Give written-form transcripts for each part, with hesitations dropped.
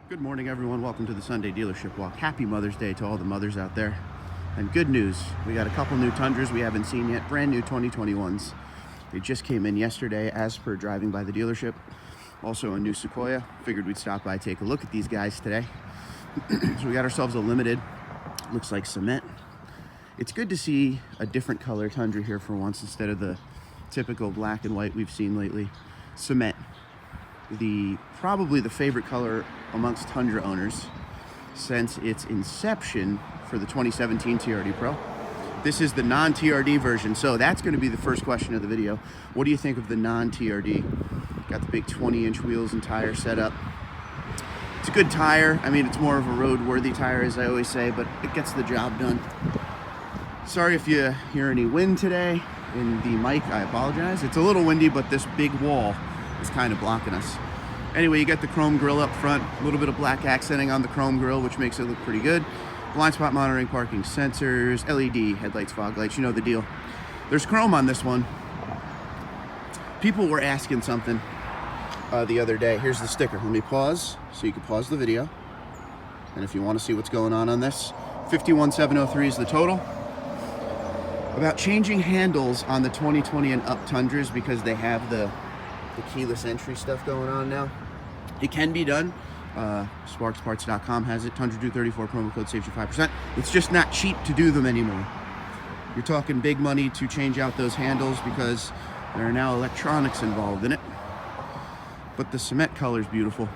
Good morning, everyone. Welcome to the Sunday Dealership Walk. Happy Mother's Day to all the mothers out there. And good news, we got a couple new Tundras we haven't seen yet, brand new 2021s. They just came in yesterday as per driving by the dealership. Also a new Sequoia. Figured we'd stop by, take a look at these guys today. So we got ourselves a limited, looks like cement. It's good to see a different color Tundra here for once instead of the typical black and white we've seen lately. Cement. Probably the favorite color amongst Tundra owners since its inception for the 2017 TRD Pro. This is the non-TRD version, so that's going to be the first question of the video. What do you think of the non-TRD? Got the big 20-inch wheels and tire setup. It's a good tire. I mean, it's more of a road-worthy tire, as I always say, but it gets the job done. Sorry if you hear any wind today in the mic. I apologize. It's a little windy, but this big wall is kind of blocking us. Anyway, you got the chrome grille up front, a little bit of black accenting on the chrome grille, which makes it look pretty good. Blind spot monitoring, parking sensors, LED, headlights, fog lights, you know the deal. There's chrome on this one. People were asking something the other day. Here's the sticker. Let me pause so you can pause the video. And if you want to see what's going on this, 51,703 is the total. About changing handles on the 2020 and up Tundras because they have the keyless entry stuff going on now. It can be done. SparksParts.com has it. Tundra234 promo code saves you 5%. It's just not cheap to do them anymore. You're talking big money to change out those handles because there are now electronics involved in it. But the cement color is beautiful.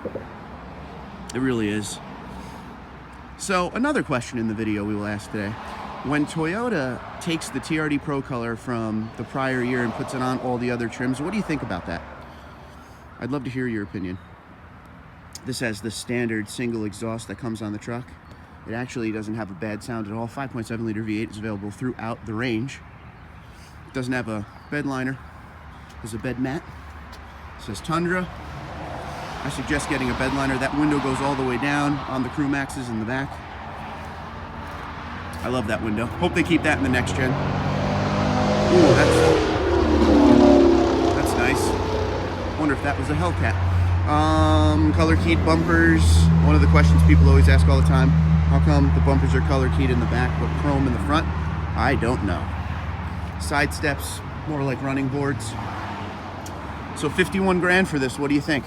It really is. So another question in the video we will ask today. When Toyota takes the TRD Pro color from the prior year and puts it on all the other trims, what do you think about that? I'd love to hear your opinion. This has the standard single exhaust that comes on the truck. It actually doesn't have a bad sound at all. 5.7 liter V8 is available throughout the range. It doesn't have a bed liner. There's a bed mat. It says Tundra. I suggest getting a bed liner. That window goes all the way down on the Crew Maxes in the back. I love that window. Hope they keep that in the next gen. Ooh, that's nice. Wonder if that was a Hellcat. Color keyed bumpers. One of the questions people always ask all the time. How come the bumpers are color keyed in the back but chrome in the front? I don't know. Side steps, more like running boards. So 51 grand for this. What do you think?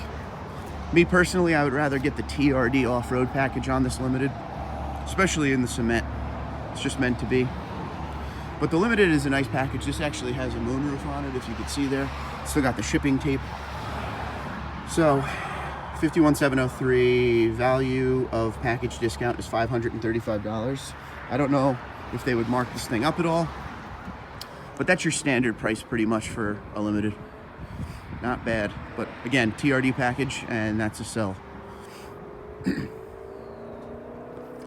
Me personally, I would rather get the TRD off-road package on this limited, especially in the cement. It's just meant to be. But the limited is a nice package. This actually has a moonroof on it, if you could see there. Still got the shipping tape. So 51,703, value of package discount is $535. I don't know if they would mark this thing up at all, but that's your standard price pretty much for a limited. Not bad, but again, TRD package, and that's a sell. And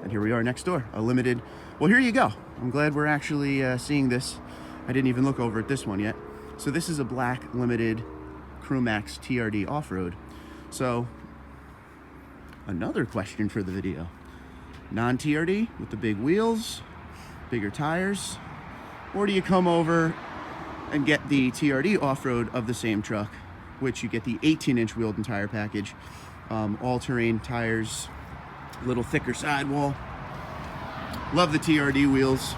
here we are next door, a limited. Well, here you go. I'm glad we're actually seeing this. I didn't even look over at this one yet. So this is a black limited Crew Max TRD off-road. So another question for the video. Non-TRD with the big wheels, bigger tires, or do you come over and get the TRD off-road of the same truck, which you get the 18-inch wheeled and tire package, all-terrain tires, little thicker sidewall. Love the TRD wheels.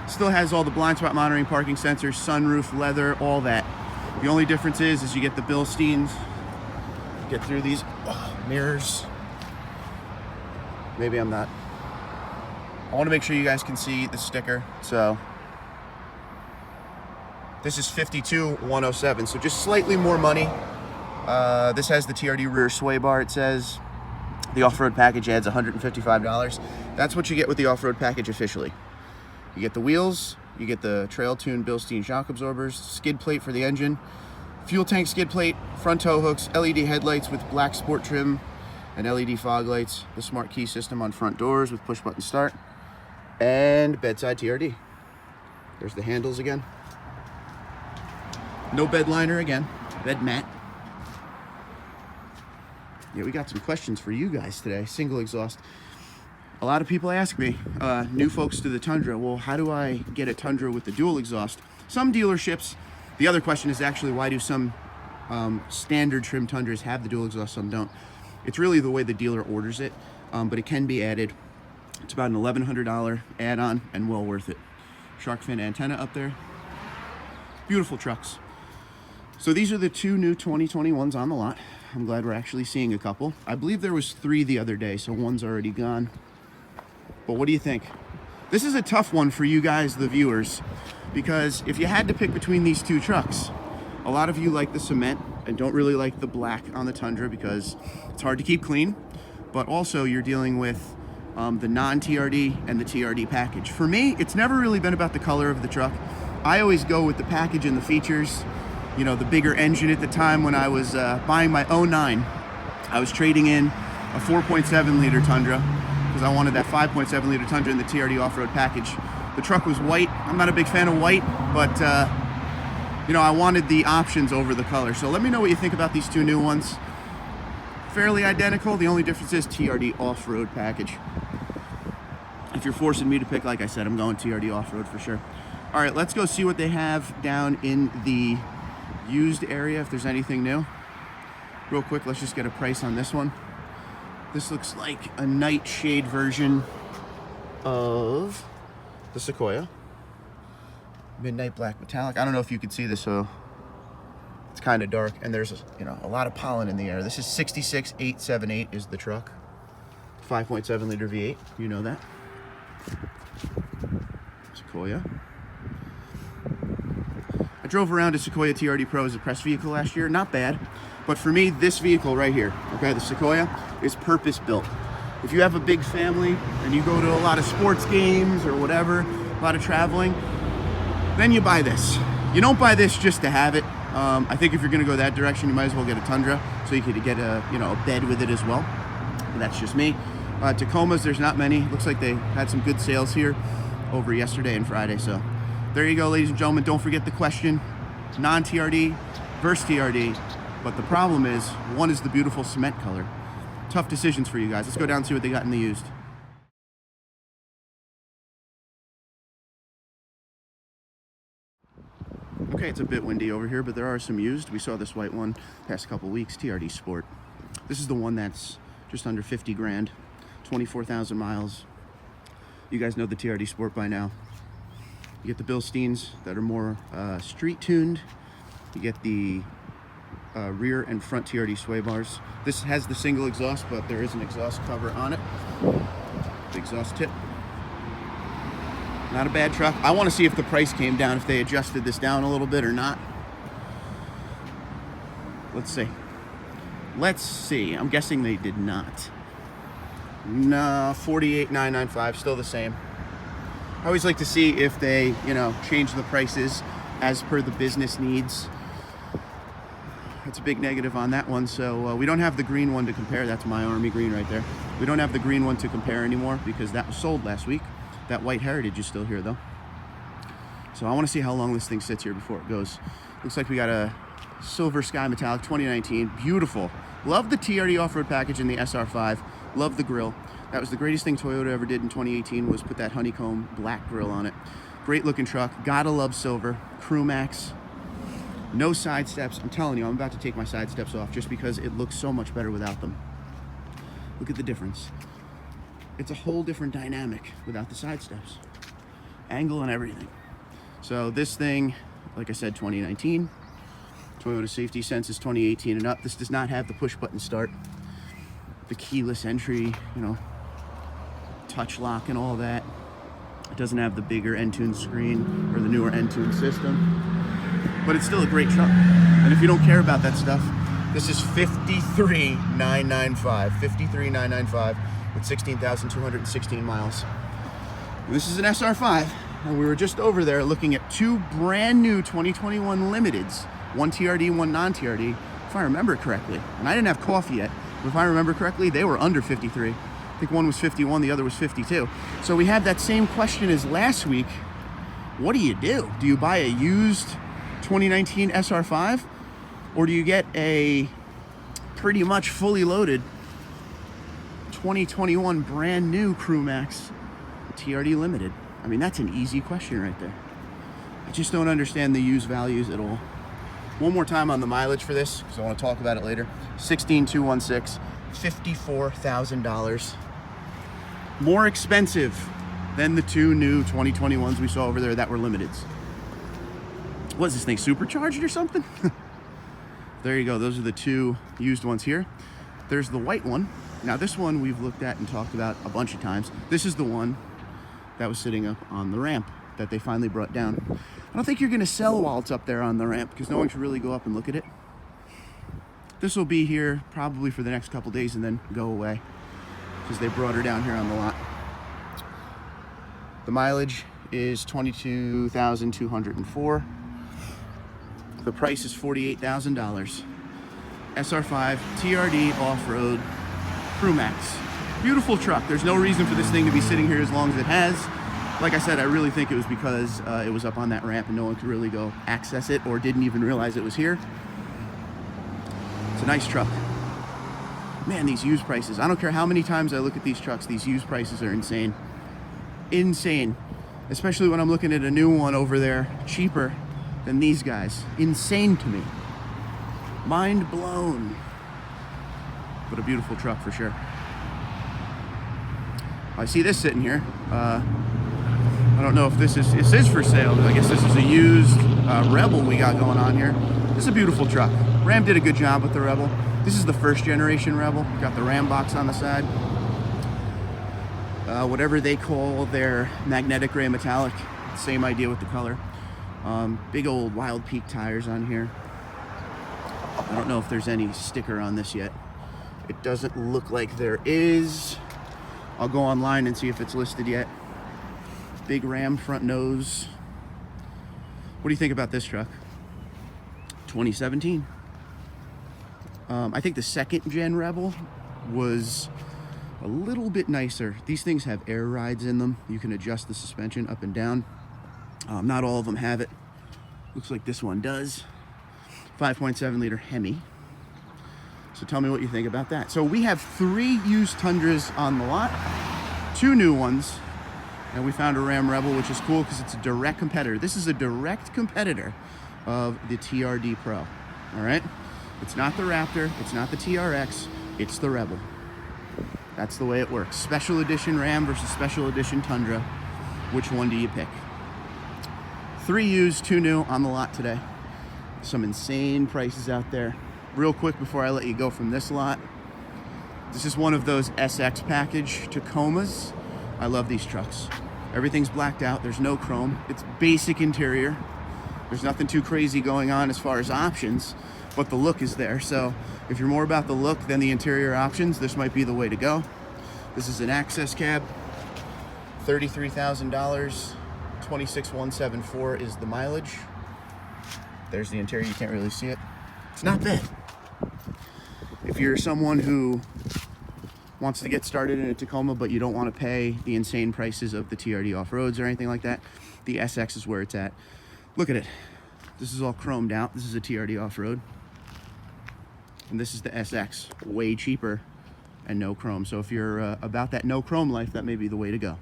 Still has all the blind spot monitoring, parking sensors, sunroof, leather, all that. The only difference is you get the Bilsteins. Get through these mirrors. Maybe I'm not. I want to make sure you guys can see the sticker. So this is 52,107. So just slightly more money. This has the TRD rear sway bar. It says the off-road package adds $155. That's what you get with the off-road package officially. You get the wheels, you get the trail tuned Bilstein shock absorbers, skid plate for the engine, fuel tank skid plate, front tow hooks, LED headlights with black sport trim, and LED fog lights, the smart key system on front doors with push button start, and bedside TRD. There's the handles again. No bed liner again, bed mat. Yeah, we got some questions for you guys today. Single exhaust. A lot of people ask me, new folks to the Tundra, well, how do I get a Tundra with the dual exhaust? Some dealerships, the other question is actually why do some standard trim Tundras have the dual exhaust, some don't. It's really the way the dealer orders it, but it can be added. It's about an $1,100 add-on and well worth it. Shark fin antenna up there. Beautiful trucks. So these are the two new 2021s on the lot. I'm glad we're actually seeing a couple. I believe there was 3 the other day, so one's already gone. But what do you think? This is a tough one for you guys, the viewers, because if you had to pick between these two trucks, a lot of you like the cement and don't really like the black on the Tundra because it's hard to keep clean, but also you're dealing with the non-TRD and the TRD package. For me, it's never really been about the color of the truck. I always go with the package and the features. You know, the bigger engine at the time when I was buying my 09, I was trading in a 4.7 liter Tundra because I wanted that 5.7 liter Tundra in the TRD off-road package. The truck was white. I'm not a big fan of white, but you know, I wanted the options over the color. So let me know what you think about these two new ones. Fairly identical. The only difference is TRD off-road package. If you're forcing me to pick, like I said, I'm going TRD off-road for sure. All right, let's go see what they have down in the used area, if there's anything new. Real quick, let's just get a price on this one. This looks like a nightshade version of the Sequoia. Midnight black metallic. I don't know if you can see this, so it's kind of dark, and there's, you know, a lot of pollen in the air. This is 66878 is the truck. 5.7 liter V8, you know that. Sequoia. I drove around a Sequoia TRD Pro as a press vehicle last year. Not bad, but for me, this vehicle right here, okay, the Sequoia, is purpose built. If you have a big family and you go to a lot of sports games or whatever, a lot of traveling, then you buy this. You don't buy this just to have it. I think if you're gonna go that direction, you might as well get a Tundra so you could get a, you know, a bed with it as well. But that's just me. Tacomas, there's not many. Looks like they had some good sales here over yesterday and Friday. So there you go, ladies and gentlemen. Don't forget the question, non-TRD versus TRD. But the problem is, one is the beautiful cement color. Tough decisions for you guys. Let's go down and see what they got in the used. Okay, it's a bit windy over here, but there are some used. We saw this white one past couple weeks, TRD Sport. This is the one that's just under 50 grand, 24,000 miles. You guys know the TRD Sport by now. You get the Bilsteins that are more street tuned. You get the rear and front TRD sway bars. This has the single exhaust, but there is an exhaust cover on it. The exhaust tip. Not a bad truck. I want to see if the price came down, if they adjusted this down a little bit or not. Let's see. Let's see. I'm guessing they did not. No, 48,995, still the same. I always like to see if they, you know, change the prices as per the business needs. That's a big negative on that one. So we don't have the green one to compare. That's my Army green right there. We don't have the green one to compare anymore because that was sold last week. That white Heritage is still here though. So I want to see how long this thing sits here before it goes. Looks like we got a silver sky metallic 2019. Beautiful. Love the TRD off-road package in the SR5. Love the grill. That was the greatest thing Toyota ever did in 2018 was put that honeycomb black grill on it. Great looking truck. Gotta love silver. Crew Max. No side steps. I'm telling you, I'm about to take my side steps off just because it looks so much better without them. Look at the difference. It's a whole different dynamic without the side steps. Angle and everything. So this thing, like I said, 2019. Toyota Safety Sense is 2018 and up. This does not have the push button start, the keyless entry, you know, touch lock and all that. It doesn't have the bigger Entune screen or the newer Entune system, but it's still a great truck. And if you don't care about that stuff, this is 53,995. 53,995 with 16,216 miles. This is an SR5, and we were just over there looking at two brand new 2021 Limiteds. One TRD, one non-TRD, if I remember correctly. And I didn't have coffee yet, but if I remember correctly, they were under 53. I think one was 51, the other was 52. So we had that same question as last week. What do? Do you buy a used 2019 SR5? Or do you get a pretty much fully loaded 2021 brand new Crew Max TRD Limited? I mean, that's an easy question right there. I just don't understand the used values at all. One more time on the mileage for this, because I want to talk about it later. 16,216, $54,000. More expensive than the two new 2021s we saw over there that were limiteds. What is this thing, supercharged or something? There you go, those are the two used ones here. There's the white one. Now this one we've looked at and talked about a bunch of times. This is the one that was sitting up on the ramp that they finally brought down. I don't think you're gonna sell while it's up there on the ramp because no one can really go up and look at it. This will be here probably for the next couple days and then go away because they brought her down here on the lot. The mileage is 22,204. The price is $48,000. SR5 TRD off-road Crew Max. Beautiful truck. There's no reason for this thing to be sitting here as long as it has. Like I said, I really think it was because it was up on that ramp and no one could really go access it or didn't even realize it was here. It's a nice truck. Man, these used prices. I don't care how many times I look at these trucks, these used prices are insane. Insane. Especially when I'm looking at a new one over there, cheaper than these guys. Insane to me. Mind blown. But a beautiful truck for sure. I see this sitting here. I don't know if this is for sale. I guess this is a used Rebel we got going on here. This is a beautiful truck. Ram did a good job with the Rebel. This is the first generation Rebel. Got the Ram box on the side. Whatever they call their magnetic gray metallic. Same idea with the color. Big old Wild Peak tires on here. I don't know if there's any sticker on this yet. It doesn't look like there is. I'll go online and see if it's listed yet. Big Ram front nose. What do you think about this truck? 2017. I think the second gen Rebel was a little bit nicer. These things have air rides in them. You can adjust the suspension up and down. Not all of them have it. Looks like this one does. 5.7 liter Hemi. So tell me what you think about that. So we have 3 used Tundras on the lot, 2 new ones, and we found a Ram Rebel, which is cool because it's a direct competitor. This is a direct competitor of the TRD Pro, all right? It's not the Raptor, it's not the TRX, it's the Rebel. That's the way it works. Special edition Ram versus special edition Tundra. Which one do you pick? 3 used, 2 new on the lot today. Some insane prices out there. Real quick before I let you go from this lot, this is one of those SX package Tacomas. I love these trucks. Everything's blacked out, there's no chrome. It's basic interior. There's nothing too crazy going on as far as options, but the look is there. So if you're more about the look than the interior options, this might be the way to go. This is an access cab, $33,000, 26,174 is the mileage. There's the interior, you can't really see it. It's not bad. If you're someone who wants to get started in a Tacoma, but you don't want to pay the insane prices of the TRD off-roads or anything like that, the SX is where it's at. Look at it. This is all chromed out. This is a TRD off-road. And this is the SX, way cheaper and no chrome. So if you're about that no chrome life, that may be the way to go.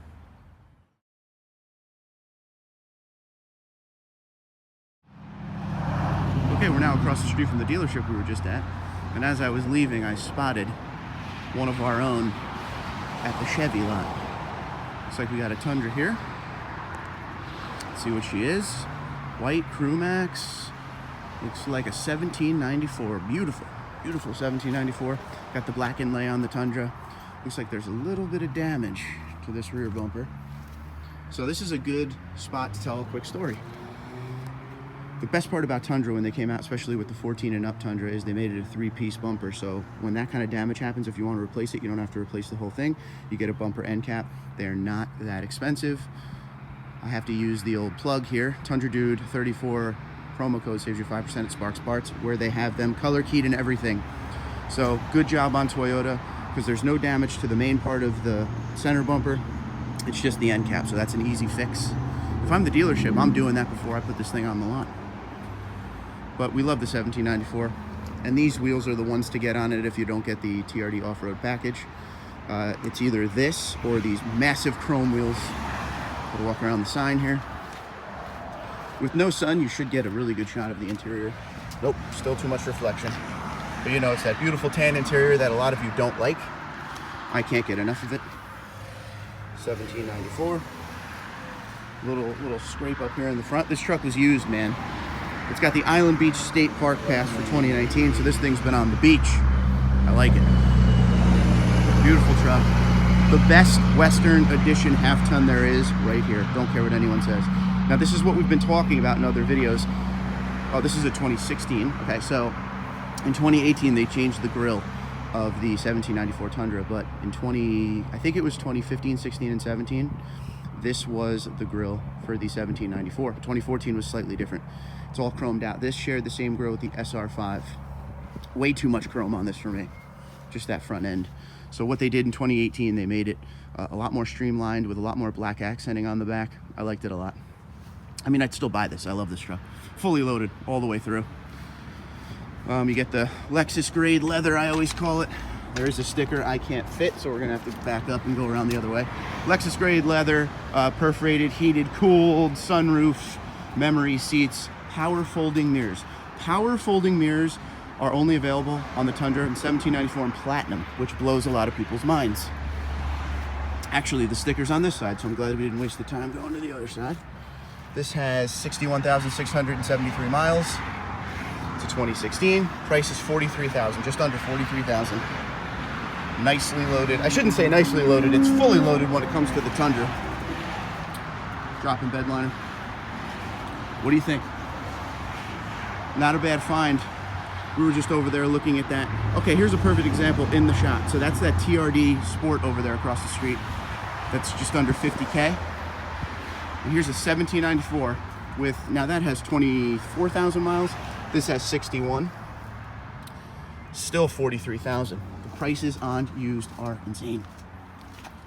Okay, we're now across the street from the dealership we were just at. And as I was leaving, I spotted one of our own at the Chevy lot. Looks like we got a Tundra here. Let's see what she is. White Crew Max. Looks like a 1794. Beautiful, beautiful 1794. Got the black inlay on the Tundra. Looks like there's a little bit of damage to this rear bumper. So this is a good spot to tell a quick story. The best part about Tundra when they came out, especially with the 14 and up Tundra, is they made it a 3-piece bumper. So when that kind of damage happens, if you want to replace it, you don't have to replace the whole thing. You get a bumper end cap. They're not that expensive. I have to use the old plug here. Tundra Dude 34 promo code saves you 5% at Sparks Parts, where they have them color keyed and everything. So good job on Toyota, because there's no damage to the main part of the center bumper. It's just the end cap, so that's an easy fix. If I'm the dealership, I'm doing that before I put this thing on the lot. But we love the 1794, and these wheels are the ones to get on it if you don't get the TRD off-road package. It's either this or these massive chrome wheels. We'll walk around the sign here. With no sun, you should get a really good shot of the interior. Nope, still too much reflection. But you know, it's that beautiful tan interior that a lot of you don't like. I can't get enough of it. 1794. Little scrape up here in the front. This truck was used, man. It's got the Island Beach State Park Pass for 2019, so this thing's been on the beach. I like it. Beautiful truck. The best Western Edition half-ton there is right here. Don't care what anyone says. Now, this is what we've been talking about in other videos. Oh, this is a 2016. Okay, so in 2018, they changed the grille of the 1794 Tundra, but in I think it was 2015, 16, and 17, this was the grille for the 1794. 2014 was slightly different. It's all chromed out. This shared the same grille with the SR5. Way too much chrome on this for me, just that front end. So what they did in 2018, they made it a lot more streamlined with a lot more black accenting on the back. I liked it a lot. I mean, I'd still buy this. I love this truck. Fully loaded all the way through. You get the Lexus grade leather, I always call it. There is a sticker I can't fit, so we're gonna have to back up and go around the other way. Lexus grade leather, perforated, heated, cooled, sunroof, memory seats, power folding mirrors. Power folding mirrors are only available on the Tundra in 1794 in Platinum, which blows a lot of people's minds. Actually, the sticker's on this side, so I'm glad we didn't waste the time going to the other side. This has 61,673 miles. It's a 2016. Price is $43,000, just under $43,000. Nicely loaded. I shouldn't say nicely loaded. It's fully loaded when it comes to the Tundra. Drop-in bed liner. What do you think? Not a bad find. We were just over there looking at that. Okay, here's a perfect example in the shot. So that's that TRD Sport over there across the street. That's just under 50K. And here's a 1794 with, now that has 24,000 miles. This has 61. Still 43,000. The prices on used are insane.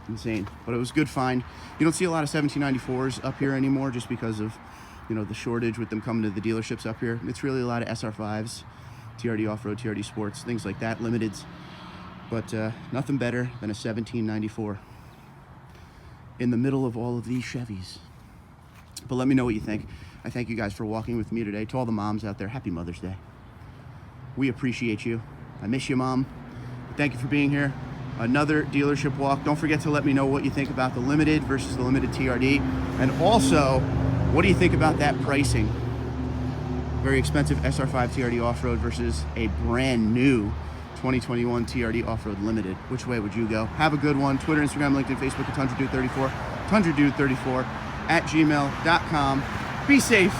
Insane. But it was a good find. You don't see a lot of 1794s up here anymore just because of, you know, the shortage with them coming to the dealerships up here. It's really a lot of SR5s, TRD Off-Road, TRD Sports, things like that, limiteds. But nothing better than a 1794 in the middle of all of these Chevys. But let me know what you think. I thank you guys for walking with me today. To all the moms out there, happy Mother's Day. We appreciate you. I miss you, Mom. Thank you for being here. Another dealership walk. Don't forget to let me know what you think about the limited versus the limited TRD. And also, what do you think about that pricing? Very expensive SR5 TRD off-road versus a brand new 2021 TRD off-road limited. Which way would you go? Have a good one. Twitter, Instagram, LinkedIn, Facebook at TundraDude34. TundraDude34 @gmail.com. Be safe,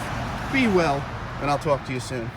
be well, and I'll talk to you soon.